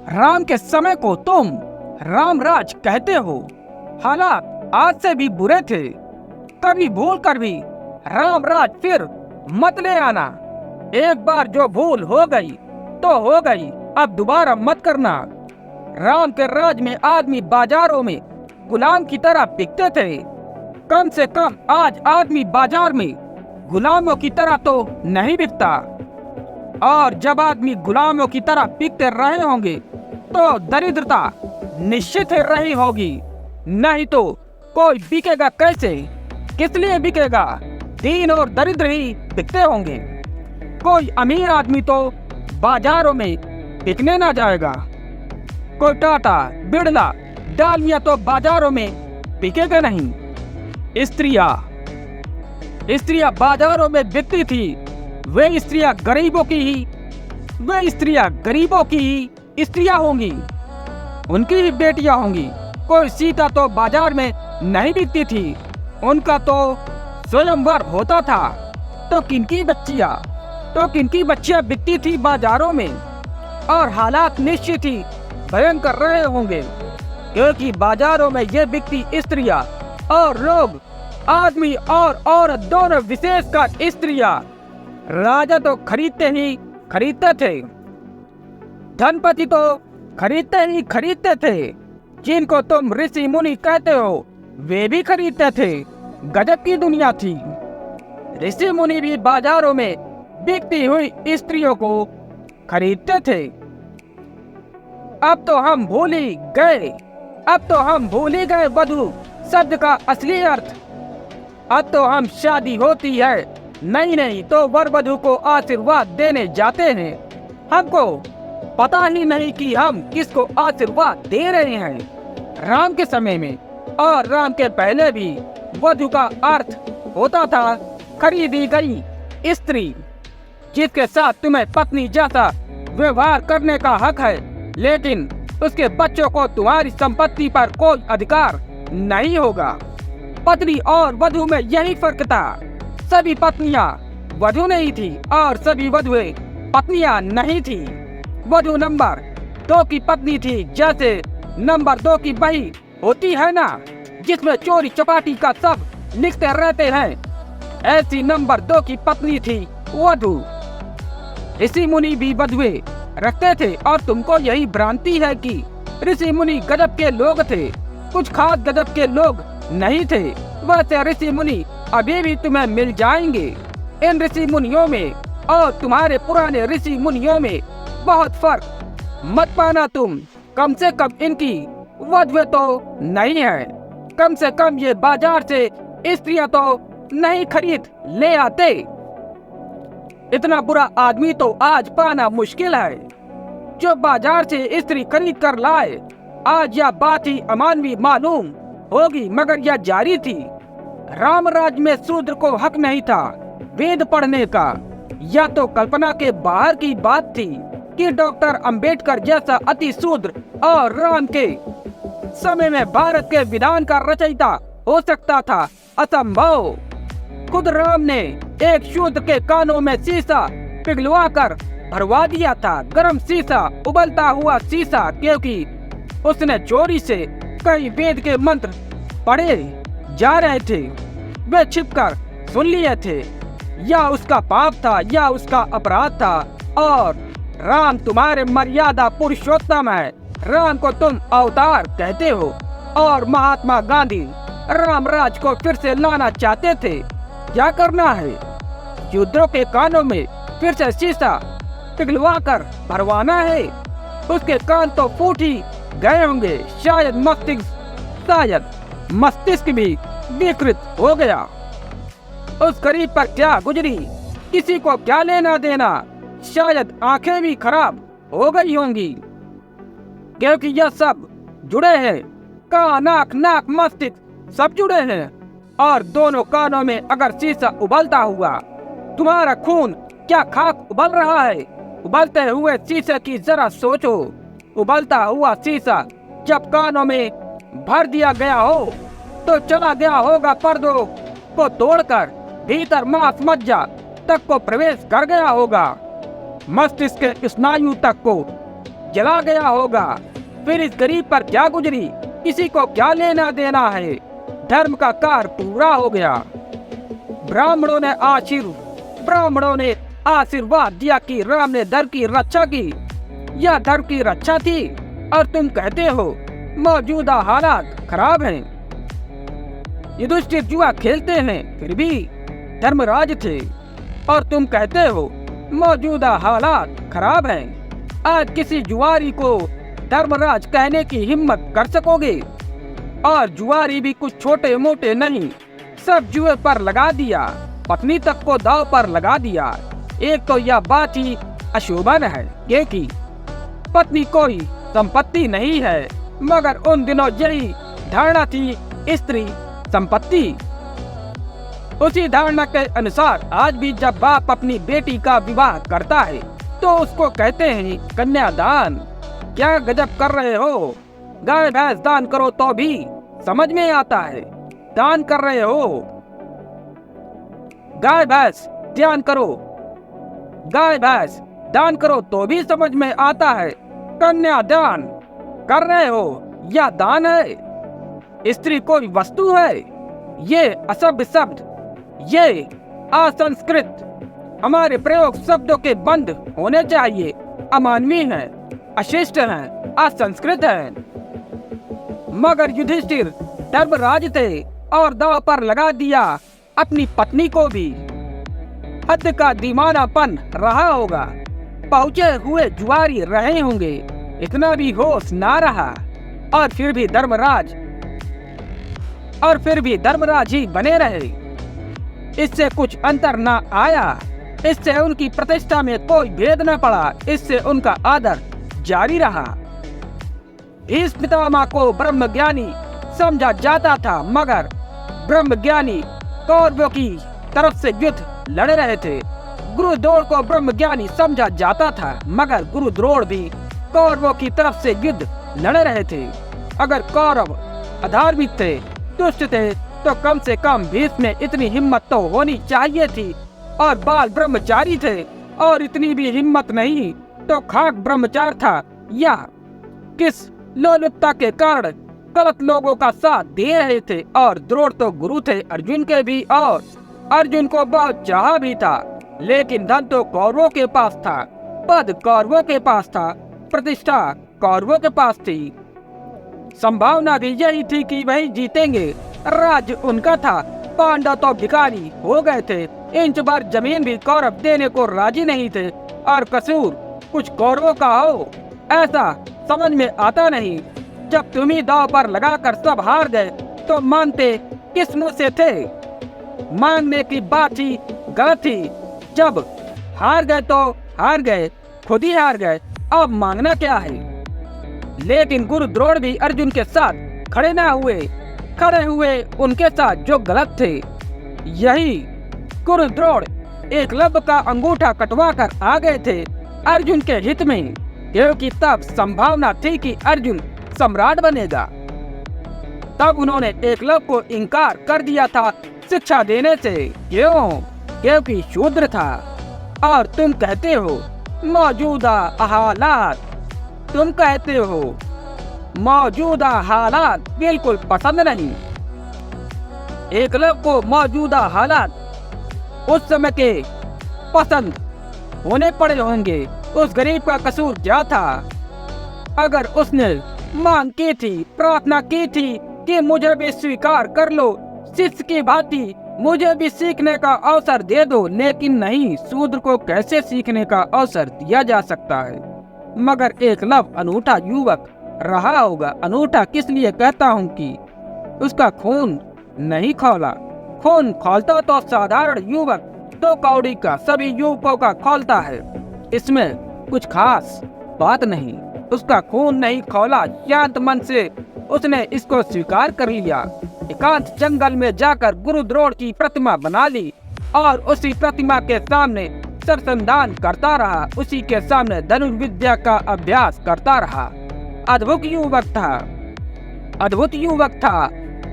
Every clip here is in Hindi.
राम के समय को तुम रामराज कहते हो। हालात आज से भी बुरे थे। कभी भूल कर भी रामराज फिर मत ले आना। एक बार जो भूल हो गई तो हो गई, अब दोबारा मत करना। राम के राज में आदमी बाजारों में गुलाम की तरह बिकते थे। कम से कम आज आदमी बाजार में गुलामों की तरह तो नहीं बिकता। और जब आदमी गुलामों की तरह बिकते रहे होंगे तो दरिद्रता निश्चित ही रही होगी। नहीं तो कोई बिकेगा कैसे? किस लिए बिकेगा? दीन और दरिद्र ही बिकते होंगे। कोई अमीर आदमी तो बाजारों में बिकने ना जाएगा। कोई टाटा, बिड़ला, डालमिया तो बाजारों में बिकेगा नहीं। स्त्रियां बाजारों में बिकती थी। वे स्त्रियां गरीबों की ही स्त्रियां होंगी, उनकी ही बेटियां होंगी। कोई सीता तो बाजार में नहीं बिकती थी, उनका तो स्वयंवर होता था। तो किनकी बच्चियां बिकती थी बाजारों में। और हालात निश्चित ही भयंकर रहे होंगे, क्योंकि बाजारों में ये बिकती स्त्रियां और लोग, आदमी और औरत दोनों, विशेषकर स्त्रियां, राजा तो खरीदते थे। धनपति तो खरीदते थे। जिनको तुम ऋषि मुनि कहते हो वे भी खरीदते थे। गजब की दुनिया थी। ऋषि मुनि भी बाजारों में बिकती हुई स्त्रियों को खरीदते थे। अब तो हम भूल ही गए वधु शब्द का असली अर्थ। अब तो हम शादी होती है नहीं तो वर वधु को आशीर्वाद देने जाते हैं। हमको पता ही नहीं कि हम किसको आशीर्वाद दे रहे हैं। राम के समय में और राम के पहले भी वधु का अर्थ होता था खरीदी गई स्त्री, जिसके साथ तुम्हें पत्नी जैसा व्यवहार करने का हक है, लेकिन उसके बच्चों को तुम्हारी संपत्ति पर कोई अधिकार नहीं होगा। पत्नी और वधु में यही फर्क था। सभी पत्नियां वधु नहीं थी और सभी वधुएं पत्नियां नहीं थी। वधु नंबर 2 की पत्नी थी, जैसे नंबर 2 की बही होती है ना, जिसमें चोरी चपाटी का सब लिखते रहते हैं, ऐसी नंबर 2 की पत्नी थी वधु। ऋषि मुनि भी वधुएं रखते थे और तुमको यही भ्रांति है कि ऋषि मुनि गजब के लोग थे। कुछ खास गजब के लोग नहीं थे। वैसे ऋषि मुनि अभी भी तुम्हें मिल जाएंगे। इन ऋषि मुनियों में और तुम्हारे पुराने ऋषि मुनियों में बहुत फर्क मत पाना तुम। कम से कम इनकी वधुएं तो नहीं है। कम से कम ये बाजार से स्त्रियां तो नहीं खरीद ले आते। इतना बुरा आदमी तो आज पाना मुश्किल है जो बाजार से स्त्री खरीद कर लाए। आज यह बात ही अमानवीय मालूम होगी, मगर यह जारी थी। रामराज में शूद्र को हक नहीं था वेद पढ़ने का। यह तो कल्पना के बाहर की बात थी कि डॉक्टर अंबेडकर जैसा अति शूद्र और राम के समय में भारत के विधान का रचयिता हो सकता था। असंभव। खुद राम ने एक शूद्र के कानों में शीशा पिघलवा कर भरवा दिया था। गर्म शीशा, उबलता हुआ शीशा, क्योंकि उसने चोरी से कई वेद के मंत्र पढ़े जा रहे थे। वे छिपकर सुन लिए थे। या उसका पाप था या उसका अपराध था। और राम तुम्हारे मर्यादा पुरुषोत्तम है। राम को तुम अवतार कहते हो और महात्मा गांधी रामराज को फिर से लाना चाहते थे। क्या करना है? युद्धों के कानों में फिर से शीशा पिघलवा कर भरवाना है। उसके कान तो फूट ही गए होंगे। शायद मस्तिष्क भी विकृत हो गया। उस गरीब पर क्या गुजरी, किसी को क्या लेना देना। शायद आंखें भी खराब हो गई होंगी, क्योंकि यह सब जुड़े हैं। कान, नाक, मस्तिष्क सब जुड़े हैं। और दोनों कानों में अगर शीशा उबलता हुआ, तुम्हारा खून क्या खाक उबल रहा है? उबलते हुए शीशे की जरा सोचो। उबलता हुआ शीशा जब कानों में भर दिया गया हो तो चला गया होगा पर्दों को तोड़कर, भीतर मांस मज्जा तक को प्रवेश कर गया होगा, मस्तिष्क के स्नायु तक को जला गया होगा। फिर इस गरीब पर क्या गुजरी, किसी को क्या लेना देना है। धर्म का कार्य पूरा हो गया। ब्राह्मणों ने आशीर्वाद दिया कि राम ने धर्म की रक्षा की। यह धर्म की रक्षा थी और तुम कहते हो मौजूदा हालात खराब हैं। युधिष्ठिर जुआ खेलते हैं फिर भी धर्मराज थे और तुम कहते हो मौजूदा हालात खराब हैं। आज किसी जुआरी को धर्मराज कहने की हिम्मत कर सकोगे? और जुआरी भी कुछ छोटे मोटे नहीं, सब जुए पर लगा दिया, पत्नी तक को दांव पर लगा दिया। एक तो यह बात ही अशोभन है क्योंकि पत्नी कोई संपत्ति नहीं है, मगर उन दिनों यही धारणा थी स्त्री संपत्ति। उसी धारणा के अनुसार आज भी जब बाप अपनी बेटी का विवाह करता है तो उसको कहते हैं कन्यादान। क्या गजब कर रहे हो? गाय भैंस दान करो तो भी समझ में आता है। दान कर रहे हो, गाय भैंस दान करो, गाय भैंस दान करो तो भी समझ में आता है। कन्यादान कर रहे हो, यह दान है? स्त्री कोई वस्तु है? ये असभ्य शब्द, ये असंस्कृत, हमारे प्रयोग शब्दों के बंद होने चाहिए। अमानवीय है, अशिष्ट है, असंस्कृत है। मगर युधिष्ठिर धर्मराज थे और दांव पर लगा दिया अपनी पत्नी को भी। हद का दीवानापन रहा होगा, पहुंचे हुए जुआरी रहे होंगे, इतना भी होश ना रहा। और फिर भी धर्मराज ही बने रहे। इससे कुछ अंतर ना आया, इससे उनकी प्रतिष्ठा में कोई भेद न पड़ा, इससे उनका आदर जारी रहा। इस पितामह को ब्रह्मज्ञानी समझा जाता था, मगर ब्रह्मज्ञानी कौरवों की तरफ से युद्ध लड़ रहे थे। गुरुद्रोण को ब्रह्मज्ञानी समझा जाता था, मगर गुरुद्रोण भी कौरवों की तरफ से युद्ध लड़ रहे थे। अगर कौरव अधार्मिक थे, दुष्ट थे, तो कम से कम भीष्म में इतनी हिम्मत तो होनी चाहिए थी। और बाल ब्रह्मचारी थे और इतनी भी हिम्मत नहीं तो खाक ब्रह्मचार था। या किस लोलुपता के कारण गलत लोगों का साथ दे रहे थे। और द्रोण तो गुरु थे अर्जुन के भी, और अर्जुन को बहुत चाह भी था, लेकिन धन तो कौरवों के पास था, पद कौरवों के पास था, प्रतिष्ठा कौरवों के पास थी। संभावना भी यही थी कि वही जीतेंगे। राज्य उनका था, पांडव तो भिखारी हो गए थे। इंच भर जमीन भी कौरव देने को राजी नहीं थे। और कसूर कुछ कौरवों का हो ऐसा समझ में आता नहीं। जब तुम ही दांव पर लगाकर सब हार गए तो मानते किस मुंह से थे? मानने की बात ही गलत थी। जब हार गए तो हार गए, खुद ही हार गए, अब मांगना क्या है? लेकिन गुरु द्रोण भी अर्जुन के साथ खड़े न हुए, खड़े हुए उनके साथ जो गलत थे। यही गुरु द्रोण एकलव्य का अंगूठा कटवा कर आ गए थे अर्जुन के हित में, क्योंकि तब संभावना थी कि अर्जुन सम्राट बनेगा। तब उन्होंने एकलव्य को इनकार कर दिया था शिक्षा देने से। क्यों? क्योंकि शूद्र था। और तुम कहते हो मौजूदा हालात, तुम कहते हो मौजूदा हालात बिल्कुल पसंद नहीं। एकलव्य को मौजूदा हालात उस समय के पसंद होने पड़े होंगे। उस गरीब का कसूर क्या था? अगर उसने मांग की थी, प्रार्थना की थी कि मुझे भी स्वीकार कर लो, शिष्य की भांति मुझे भी सीखने का अवसर दे दो, लेकिन नहीं, शूद्र को कैसे सीखने का अवसर दिया जा सकता है? मगर एकलव्य अनूठा युवक रहा होगा। अनूठा किस लिए कहता हूँ कि उसका खून नहीं खौला। खून खौलता तो साधारण युवक दो कौड़ी का सभी युवकों का खौलता है, इसमें कुछ खास बात नहीं। उसका खून नहीं खौला, शांत मन से उसने इसको स्वीकार कर लिया। एकांत जंगल में जाकर गुरु द्रोण की प्रतिमा बना ली और उसी प्रतिमा के सामने सरसंधान करता रहा, उसी के सामने धनुर्विद्या का अभ्यास करता रहा। अद्भुत युवक था, अद्भुत युवक था।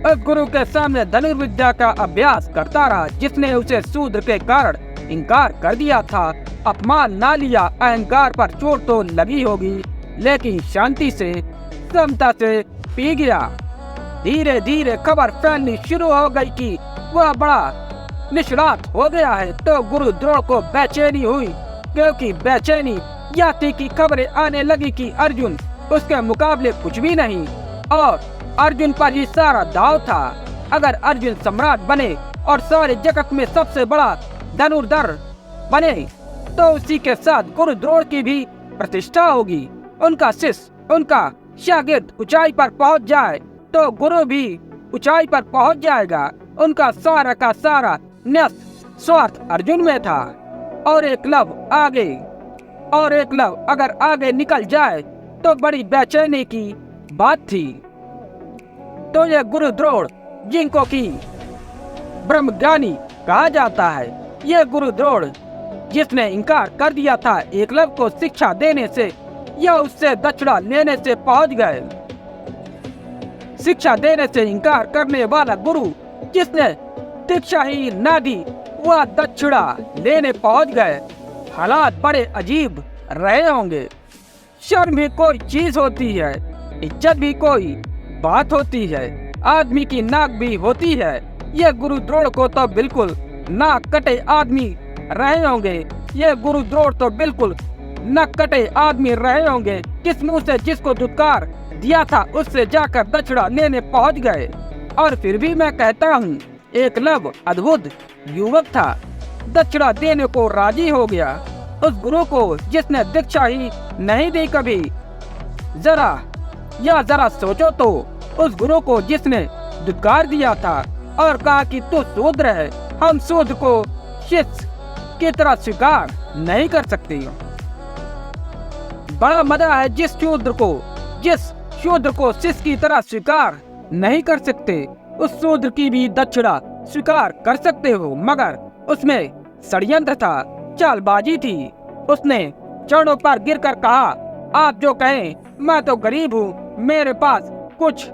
उस गुरु के सामने धनुर्विद्या का अभ्यास करता रहा जिसने उसे शूद्र के कारण इनकार कर दिया था। अपमान ना लिया, अहंकार पर चोट तो लगी होगी, लेकिन शांति से, समता से पी गया। धीरे धीरे खबर फैलनी शुरू हो गई कि वह बड़ा निष्णात हो गया है। तो गुरु द्रोण को बेचैनी हुई, क्योंकि बेचैनी यह थी कि खबरें आने लगी कि अर्जुन उसके मुकाबले कुछ भी नहीं और अर्जुन पर ही सारा दाव था। अगर अर्जुन सम्राट बने और सारे जगत में सबसे बड़ा धनुर्धर बने तो उसी के साथ गुरु द्रोण की भी प्रतिष्ठा होगी। उनका शिष्य, उनका शागिर्द ऊंचाई पर पहुंच जाए तो गुरु भी ऊंचाई पर पहुंच जाएगा। उनका सारा का सारा न्यस्त स्वार्थ अर्जुन में था और एकलव अगर आगे निकल जाए तो बड़ी बेचैनी की बात थी। तो ये गुरु द्रोण, जिनको की ब्रह्मज्ञानी कहा जाता है, ये गुरु द्रोण जिसने इनकार कर दिया था एकलव को शिक्षा देने से या उससे दक्षिणा लेने से पहुंच गए। शिक्षा देने से इनकार करने वाला गुरु जिसने दीक्षा ही न दी, वह दक्षिणा लेने पहुंच गए। हालात बड़े अजीब रहे होंगे। शर्म भी कोई चीज होती है, इज्जत भी कोई बात होती है, आदमी की नाक भी होती है। ये गुरु द्रोण को तो बिल्कुल नाक कटे आदमी रहे होंगे। ये गुरु द्रोण तो बिल्कुल नाक कटे आदमी रहे होंगे। किस मुंह से जिसको दुत्कार दिया था उससे जाकर दक्षिणा लेने पहुंच गए। और फिर भी मैं कहता हूँ, एकलव अद्भुत युवक था, दक्षिणा देने को राजी हो गया। उस गुरु को जिसने दीक्षा ही नहीं दी कभी। जरा सोचो तो, उस गुरु को जिसने दुत्कार दिया था और कहा कि तू शूद्र है, हम शूद्र को शिष्य की तरह स्वीकार नहीं कर सकते। बड़ा मजा है जिस शूद्र को शिष्य की तरह स्वीकार नहीं कर सकते, उस शूद्र की भी दक्षिणा स्वीकार कर सकते हो। मगर उसमें षड्यंत्र था, चालबाजी थी। उसने चरणों पर गिरकर कहा, आप जो कहें, मैं तो गरीब हूँ, मेरे पास कुछ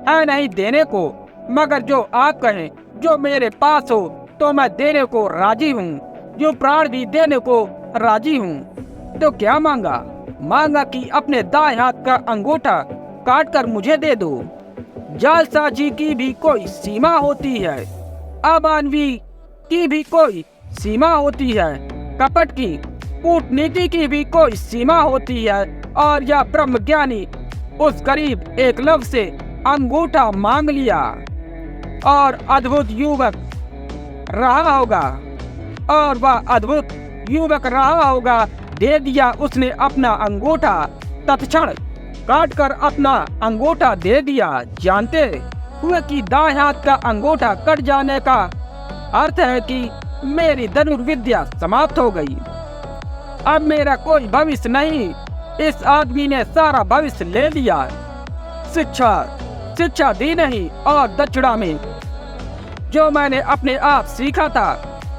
है नहीं देने को, मगर जो आप कहें, जो मेरे पास हो तो मैं देने को राजी हूँ, जो प्राण भी देने को राजी हूँ। तो क्या मांगा कि अपने दाएं हाथ का अंगूठा काट कर मुझे दे दो। जालसाजी की भी कोई सीमा होती है, अमानवी की भी कोई सीमा होती है, कपट की, कूटनीति की भी कोई सीमा होती है। और यह ब्रह्मज्ञानी उस गरीब एकलव से अंगूठा मांग लिया और अद्भुत युवक रहा होगा, दे दिया उसने अपना अंगूठा, तत्क्षण काट कर अपना अंगूठा दे दिया, जानते हुए कि दाएं हाथ का अंगूठा कट जाने का अर्थ है कि मेरी धनुर्विद्या समाप्त हो गई, अब मेरा कोई भविष्य नहीं। इस आदमी ने सारा भविष्य ले लिया। शिक्षा दी नहीं और दक्षिणा में जो मैंने अपने आप सीखा था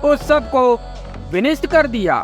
उस सब को विनिष्ट कर दिया।